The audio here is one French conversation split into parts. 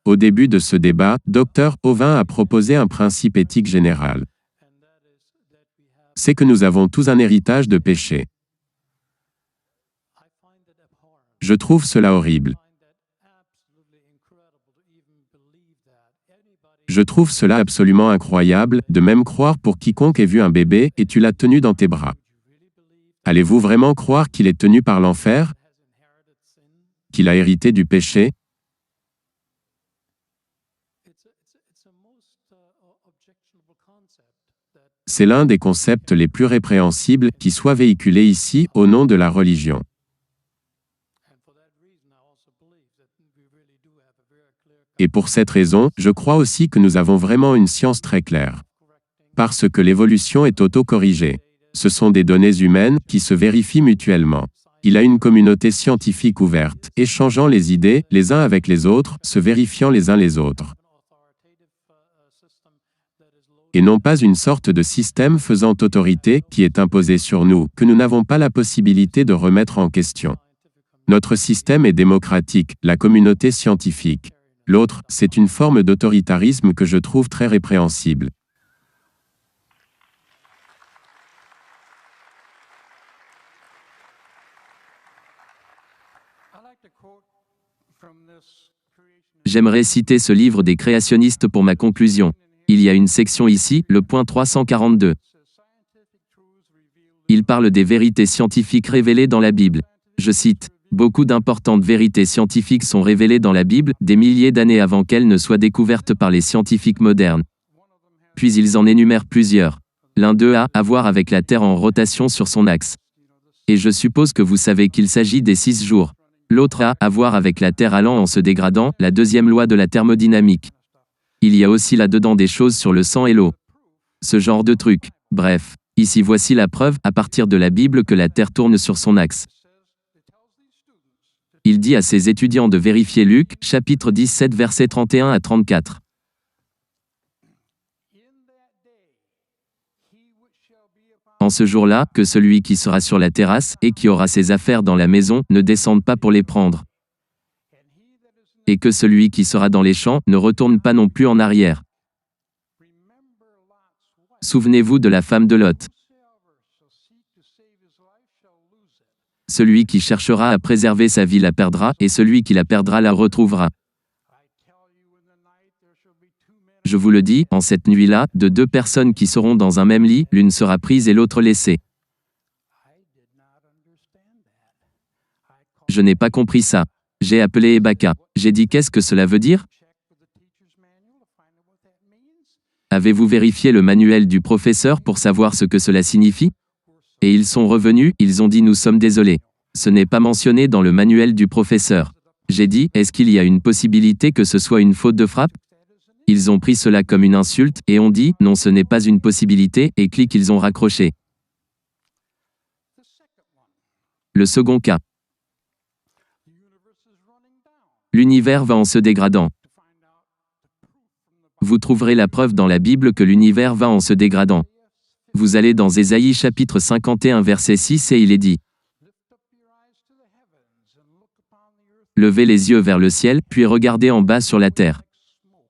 Au début de ce débat, Dr. Ovin a proposé un principe éthique général. C'est que nous avons tous un héritage de péché. Je trouve cela horrible. Je trouve cela absolument incroyable, de même croire pour quiconque ait vu un bébé, et tu l'as tenu dans tes bras. Allez-vous vraiment croire qu'il est tenu par l'enfer? Qu'il a hérité du péché? C'est l'un des concepts les plus répréhensibles qui soit véhiculé ici au nom de la religion. Et pour cette raison, je crois aussi que nous avons vraiment une science très claire. Parce que l'évolution est auto-corrigée. Ce sont des données humaines qui se vérifient mutuellement. Il a une communauté scientifique ouverte, échangeant les idées les uns avec les autres, se vérifiant les uns les autres. Et non pas une sorte de système faisant autorité qui est imposé sur nous, que nous n'avons pas la possibilité de remettre en question. Notre système est démocratique, la communauté scientifique. L'autre, c'est une forme d'autoritarisme que je trouve très répréhensible. J'aimerais citer ce livre des créationnistes pour ma conclusion. Il y a une section ici, le point 342. Il parle des vérités scientifiques révélées dans la Bible. Je cite. Beaucoup d'importantes vérités scientifiques sont révélées dans la Bible, des milliers d'années avant qu'elles ne soient découvertes par les scientifiques modernes. Puis ils en énumèrent plusieurs. L'un d'eux a à voir avec la Terre en rotation sur son axe. Et je suppose que vous savez qu'il s'agit des 6 jours. L'autre a à voir avec la Terre allant en se dégradant, la deuxième loi de la thermodynamique. Il y a aussi là-dedans des choses sur le sang et l'eau. Ce genre de truc. Bref, ici voici la preuve, à partir de la Bible, que la Terre tourne sur son axe. Il dit à ses étudiants de vérifier Luc, chapitre 17, versets 31 à 34. En ce jour-là, que celui qui sera sur la terrasse, et qui aura ses affaires dans la maison, ne descende pas pour les prendre. Et que celui qui sera dans les champs, ne retourne pas non plus en arrière. Souvenez-vous de la femme de Lot. Celui qui cherchera à préserver sa vie la perdra, et celui qui la perdra la retrouvera. Je vous le dis, en cette nuit-là, de 2 personnes qui seront dans un même lit, l'une sera prise et l'autre laissée. Je n'ai pas compris ça. J'ai appelé Ebaka. J'ai dit qu'est-ce que cela veut dire? Avez-vous vérifié le manuel du professeur pour savoir ce que cela signifie? Et ils sont revenus, ils ont dit nous sommes désolés. Ce n'est pas mentionné dans le manuel du professeur. J'ai dit, est-ce qu'il y a une possibilité que ce soit une faute de frappe? Ils ont pris cela comme une insulte, et ont dit, non ce n'est pas une possibilité, et clic ils ont raccroché. Le second cas. L'univers va en se dégradant. Vous trouverez la preuve dans la Bible que l'univers va en se dégradant. Vous allez dans Ésaïe chapitre 51 verset 6 et il est dit. Levez les yeux vers le ciel, puis regardez en bas sur la terre.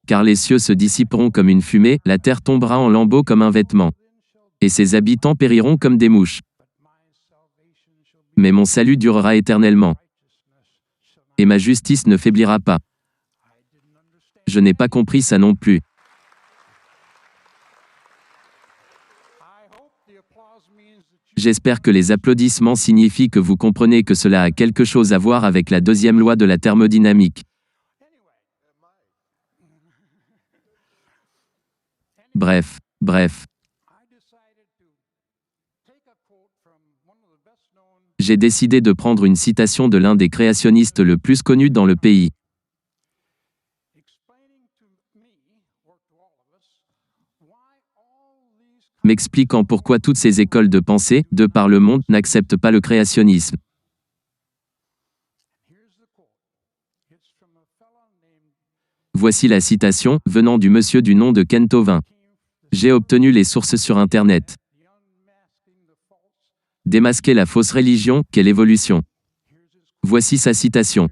Car les cieux se dissiperont comme une fumée, la terre tombera en lambeaux comme un vêtement. Et ses habitants périront comme des mouches. Mais mon salut durera éternellement. Et ma justice ne faiblira pas. Je n'ai pas compris ça non plus. J'espère que les applaudissements signifient que vous comprenez que cela a quelque chose à voir avec la deuxième loi de la thermodynamique. Bref. J'ai décidé de prendre une citation de l'un des créationnistes le plus connu dans le pays. M'expliquant pourquoi toutes ces écoles de pensée, de par le monde, n'acceptent pas le créationnisme. Voici la citation, venant du monsieur du nom de Kent Ovin. J'ai obtenu les sources sur Internet. Démasquer la fausse religion, quelle évolution. Voici sa citation.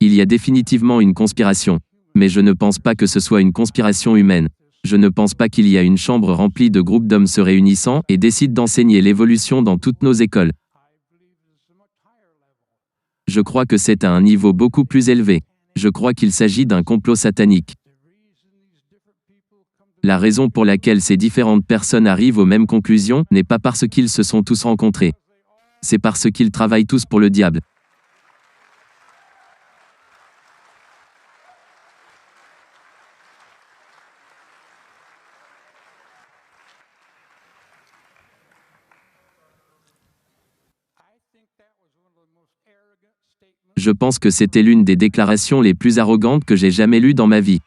Il y a définitivement une conspiration. Mais je ne pense pas que ce soit une conspiration humaine. Je ne pense pas qu'il y a une chambre remplie de groupes d'hommes se réunissant et décident d'enseigner l'évolution dans toutes nos écoles. Je crois que c'est à un niveau beaucoup plus élevé. Je crois qu'il s'agit d'un complot satanique. La raison pour laquelle ces différentes personnes arrivent aux mêmes conclusions n'est pas parce qu'ils se sont tous rencontrés. C'est parce qu'ils travaillent tous pour le diable. Je pense que c'était l'une des déclarations les plus arrogantes que j'ai jamais lues dans ma vie.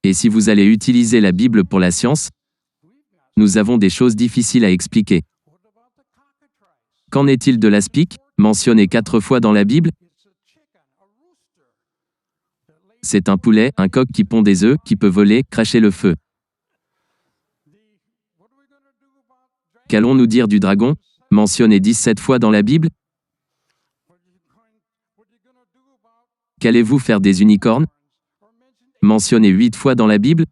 Et si vous allez utiliser la Bible pour la science, nous avons des choses difficiles à expliquer. Qu'en est-il de l'aspic, mentionné 4 fois dans la Bible? C'est un poulet, un coq qui pond des œufs, qui peut voler, cracher le feu. Qu'allons-nous dire du dragon, mentionné 17 fois dans la Bible? Qu'allez-vous faire des unicornes, mentionné 8 fois dans la Bible?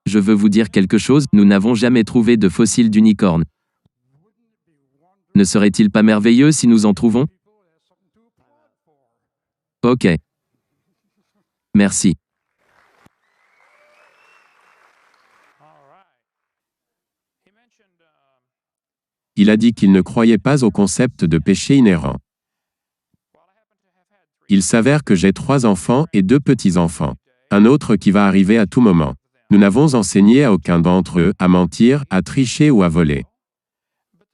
Je veux vous dire quelque chose, nous n'avons jamais trouvé de fossiles d'unicornes. Ne serait-il pas merveilleux si nous en trouvons? Ok. Merci. Il a dit qu'il ne croyait pas au concept de péché inhérent. Il s'avère que j'ai 3 enfants et 2 petits-enfants. Un autre qui va arriver à tout moment. Nous n'avons enseigné à aucun d'entre eux à mentir, à tricher ou à voler.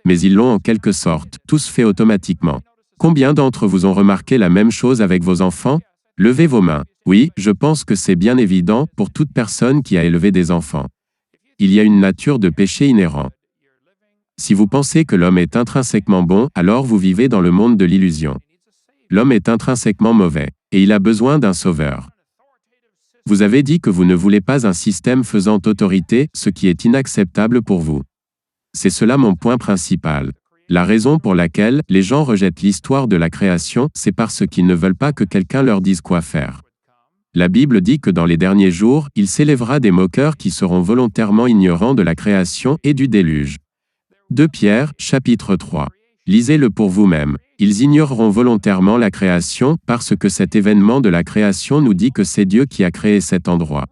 Mais ils l'ont en quelque sorte, tous fait automatiquement. Combien d'entre vous ont remarqué la même chose avec vos enfants? Levez vos mains. Oui, je pense que c'est bien évident pour toute personne qui a élevé des enfants. Il y a une nature de péché inhérent. Si vous pensez que l'homme est intrinsèquement bon, alors vous vivez dans le monde de l'illusion. L'homme est intrinsèquement mauvais, et il a besoin d'un sauveur. Vous avez dit que vous ne voulez pas un système faisant autorité, ce qui est inacceptable pour vous. C'est cela mon point principal. La raison pour laquelle les gens rejettent l'histoire de la création, c'est parce qu'ils ne veulent pas que quelqu'un leur dise quoi faire. La Bible dit que dans les derniers jours, il s'élèvera des moqueurs qui seront volontairement ignorants de la création et du déluge. 2 Pierre, chapitre 3. Lisez-le pour vous-même. Ils ignoreront volontairement la création parce que cet événement de la création nous dit que c'est Dieu qui a créé cet endroit.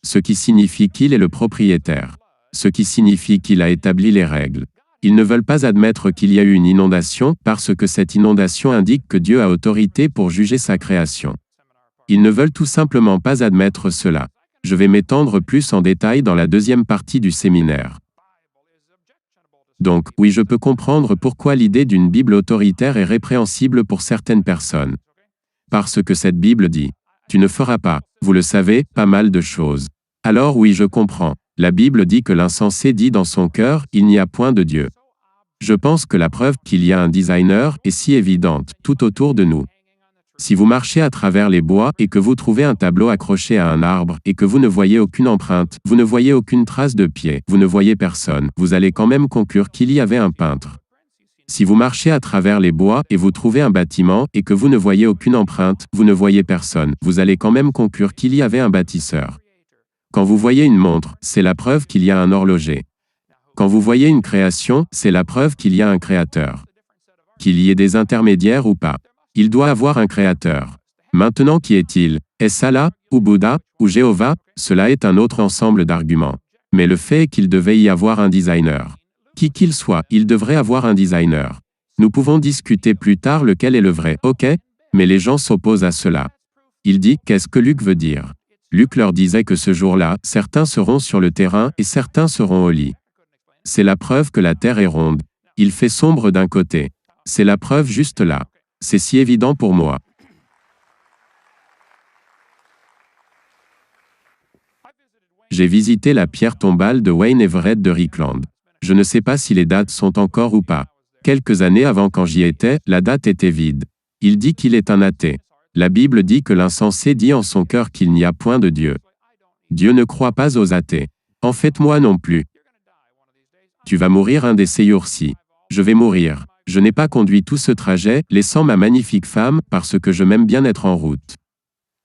Ce qui signifie qu'il est le propriétaire. Ce qui signifie qu'il a établi les règles. Ils ne veulent pas admettre qu'il y a eu une inondation parce que cette inondation indique que Dieu a autorité pour juger sa création. Ils ne veulent tout simplement pas admettre cela. Je vais m'étendre plus en détail dans la deuxième partie du séminaire. Donc, oui, je peux comprendre pourquoi l'idée d'une Bible autoritaire est répréhensible pour certaines personnes. Parce que cette Bible dit, « Tu ne feras pas, vous le savez, pas mal de choses. » Alors oui, je comprends. La Bible dit que l'insensé dit dans son cœur, « Il n'y a point de Dieu. » Je pense que la preuve qu'il y a un designer est si évidente, tout autour de nous. Si vous marchez à travers les bois et que vous trouvez un tableau accroché à un arbre et que vous ne voyez aucune empreinte, vous ne voyez aucune trace de pied, vous ne voyez personne, vous allez quand même conclure qu'il y avait un peintre. Si vous marchez à travers les bois et vous trouvez un bâtiment et que vous ne voyez aucune empreinte, vous ne voyez personne, vous allez quand même conclure qu'il y avait un bâtisseur. Quand vous voyez une montre, c'est la preuve qu'il y a un horloger. Quand vous voyez une création, c'est la preuve qu'il y a un créateur. Qu'il y ait des intermédiaires ou pas. Il doit avoir un créateur. Maintenant qui est-il? Est-ce Allah, ou Bouddha, ou Jéhovah? Cela est un autre ensemble d'arguments. Mais le fait est qu'il devait y avoir un designer. Qui qu'il soit, il devrait avoir un designer. Nous pouvons discuter plus tard lequel est le vrai, ok? Mais les gens s'opposent à cela. Il dit, qu'est-ce que Luc veut dire? Luc leur disait que ce jour-là, certains seront sur le terrain et certains seront au lit. C'est la preuve que la terre est ronde. Il fait sombre d'un côté. C'est la preuve juste là. C'est si évident pour moi. J'ai visité la pierre tombale de Wayne Everett de Rickland. Je ne sais pas si les dates sont encore ou pas. Quelques années avant quand j'y étais, la date était vide. Il dit qu'il est un athée. La Bible dit que l'insensé dit en son cœur qu'il n'y a point de Dieu. Dieu ne croit pas aux athées. En fait, moi non plus. Tu vas mourir un de ces jours-ci. Je vais mourir. Je n'ai pas conduit tout ce trajet, laissant ma magnifique femme, parce que je m'aime bien être en route.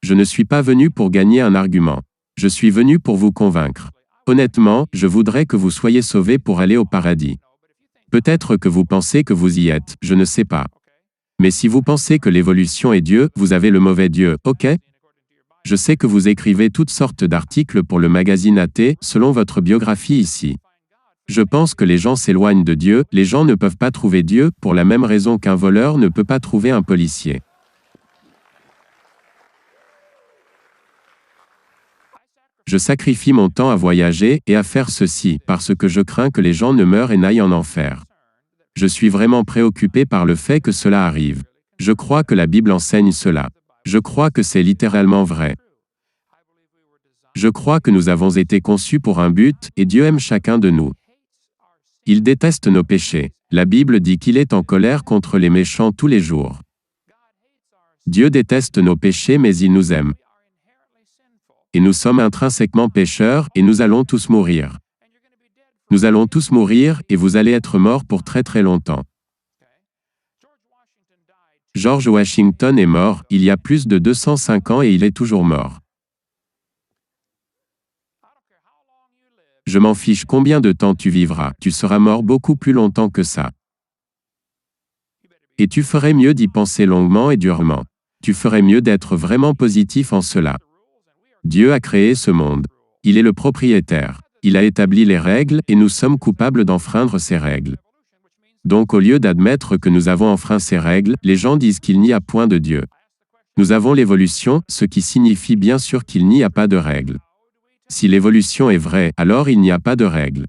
Je ne suis pas venu pour gagner un argument. Je suis venu pour vous convaincre. Honnêtement, je voudrais que vous soyez sauvés pour aller au paradis. Peut-être que vous pensez que vous y êtes, je ne sais pas. Mais si vous pensez que l'évolution est Dieu, vous avez le mauvais Dieu, ok? Je sais que vous écrivez toutes sortes d'articles pour le magazine athée, selon votre biographie ici. Je pense que les gens s'éloignent de Dieu, les gens ne peuvent pas trouver Dieu, pour la même raison qu'un voleur ne peut pas trouver un policier. Je sacrifie mon temps à voyager et à faire ceci, parce que je crains que les gens ne meurent et n'aillent en enfer. Je suis vraiment préoccupé par le fait que cela arrive. Je crois que la Bible enseigne cela. Je crois que c'est littéralement vrai. Je crois que nous avons été conçus pour un but, et Dieu aime chacun de nous. Il déteste nos péchés. La Bible dit qu'il est en colère contre les méchants tous les jours. Dieu déteste nos péchés mais il nous aime. Et nous sommes intrinsèquement pécheurs, et nous allons tous mourir. Nous allons tous mourir, et vous allez être morts pour très très longtemps. George Washington est mort, il y a plus de 205 ans et il est toujours mort. Je m'en fiche combien de temps tu vivras, tu seras mort beaucoup plus longtemps que ça. Et tu ferais mieux d'y penser longuement et durement. Tu ferais mieux d'être vraiment positif en cela. Dieu a créé ce monde. Il est le propriétaire. Il a établi les règles et nous sommes coupables d'enfreindre ces règles. Donc au lieu d'admettre que nous avons enfreint ces règles, les gens disent qu'il n'y a point de Dieu. Nous avons l'évolution, ce qui signifie bien sûr qu'il n'y a pas de règles. Si l'évolution est vraie, alors il n'y a pas de règles.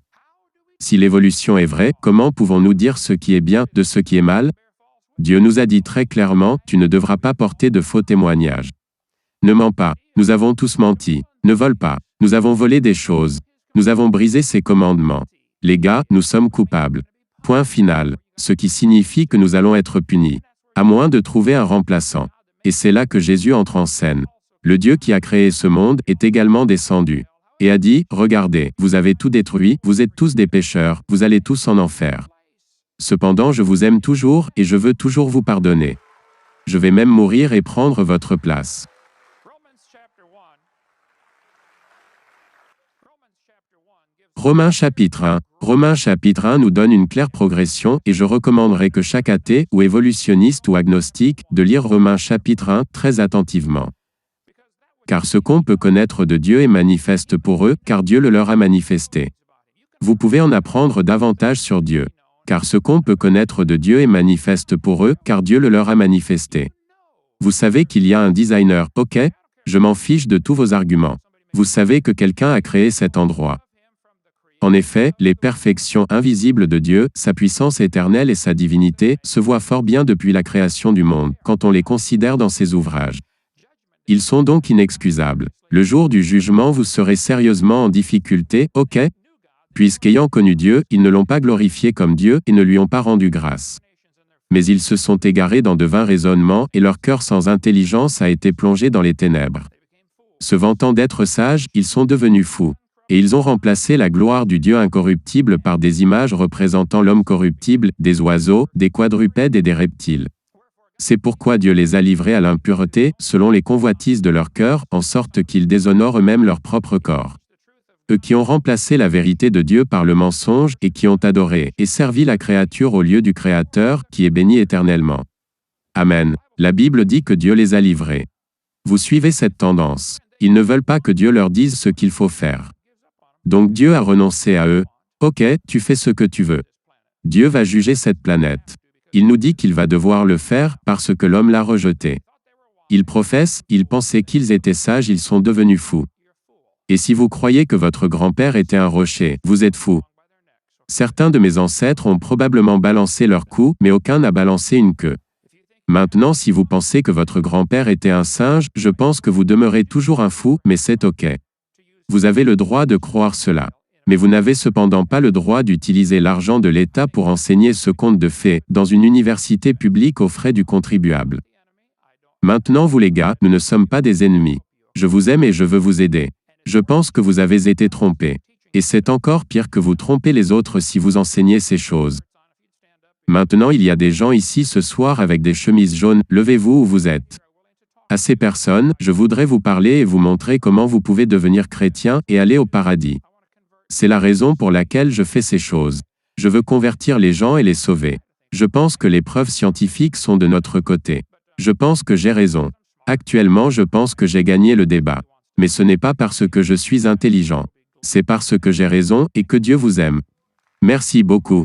Si l'évolution est vraie, comment pouvons-nous dire ce qui est bien de ce qui est mal? Dieu nous a dit très clairement, tu ne devras pas porter de faux témoignages. Ne mens pas. Nous avons tous menti. Ne vole pas. Nous avons volé des choses. Nous avons brisé ses commandements. Les gars, nous sommes coupables. Point final. Ce qui signifie que nous allons être punis. À moins de trouver un remplaçant. Et c'est là que Jésus entre en scène. Le Dieu qui a créé ce monde est également descendu. Et a dit, regardez, vous avez tout détruit, vous êtes tous des pécheurs, vous allez tous en enfer. Cependant je vous aime toujours, et je veux toujours vous pardonner. Je vais même mourir et prendre votre place. Romains chapitre 1. Romains chapitre 1 nous donne une claire progression et je recommanderais que chaque athée, ou évolutionniste ou agnostique, de lire Romains chapitre 1 très attentivement. Car ce qu'on peut connaître de Dieu est manifeste pour eux, car Dieu le leur a manifesté. Vous pouvez en apprendre davantage sur Dieu. Car ce qu'on peut connaître de Dieu est manifeste pour eux, car Dieu le leur a manifesté. Vous savez qu'il y a un designer, ok? Je m'en fiche de tous vos arguments. Vous savez que quelqu'un a créé cet endroit. En effet, les perfections invisibles de Dieu, sa puissance éternelle et sa divinité, se voient fort bien depuis la création du monde, quand on les considère dans ses ouvrages. Ils sont donc inexcusables. Le jour du jugement vous serez sérieusement en difficulté, ok? Puisqu'ayant connu Dieu, ils ne l'ont pas glorifié comme Dieu et ne lui ont pas rendu grâce. Mais ils se sont égarés dans de vains raisonnements et leur cœur sans intelligence a été plongé dans les ténèbres. Se vantant d'être sages, ils sont devenus fous. Et ils ont remplacé la gloire du Dieu incorruptible par des images représentant l'homme corruptible, des oiseaux, des quadrupèdes et des reptiles. C'est pourquoi Dieu les a livrés à l'impureté, selon les convoitises de leur cœur, en sorte qu'ils déshonorent eux-mêmes leur propre corps. Eux qui ont remplacé la vérité de Dieu par le mensonge, et qui ont adoré et servi la créature au lieu du Créateur, qui est béni éternellement. Amen. La Bible dit que Dieu les a livrés. Vous suivez cette tendance. Ils ne veulent pas que Dieu leur dise ce qu'il faut faire. Donc Dieu a renoncé à eux. Ok, tu fais ce que tu veux. Dieu va juger cette planète. Il nous dit qu'il va devoir le faire parce que l'homme l'a rejeté. Ils professent, ils pensaient qu'ils étaient sages, ils sont devenus fous. Et si vous croyez que votre grand-père était un rocher, vous êtes fous. Certains de mes ancêtres ont probablement balancé leur cou, mais aucun n'a balancé une queue. Maintenant, si vous pensez que votre grand-père était un singe, je pense que vous demeurez toujours un fou, mais c'est ok. Vous avez le droit de croire cela. Mais vous n'avez cependant pas le droit d'utiliser l'argent de l'État pour enseigner ce conte de fées, dans une université publique aux frais du contribuable. Maintenant vous les gars, nous ne sommes pas des ennemis. Je vous aime et je veux vous aider. Je pense que vous avez été trompé. Et c'est encore pire que vous trompez les autres si vous enseignez ces choses. Maintenant il y a des gens ici ce soir avec des chemises jaunes, levez-vous où vous êtes. À ces personnes, je voudrais vous parler et vous montrer comment vous pouvez devenir chrétien et aller au paradis. C'est la raison pour laquelle je fais ces choses. Je veux convertir les gens et les sauver. Je pense que les preuves scientifiques sont de notre côté. Je pense que j'ai raison. Actuellement je pense que j'ai gagné le débat. Mais ce n'est pas parce que je suis intelligent. C'est parce que j'ai raison et que Dieu vous aime. Merci beaucoup.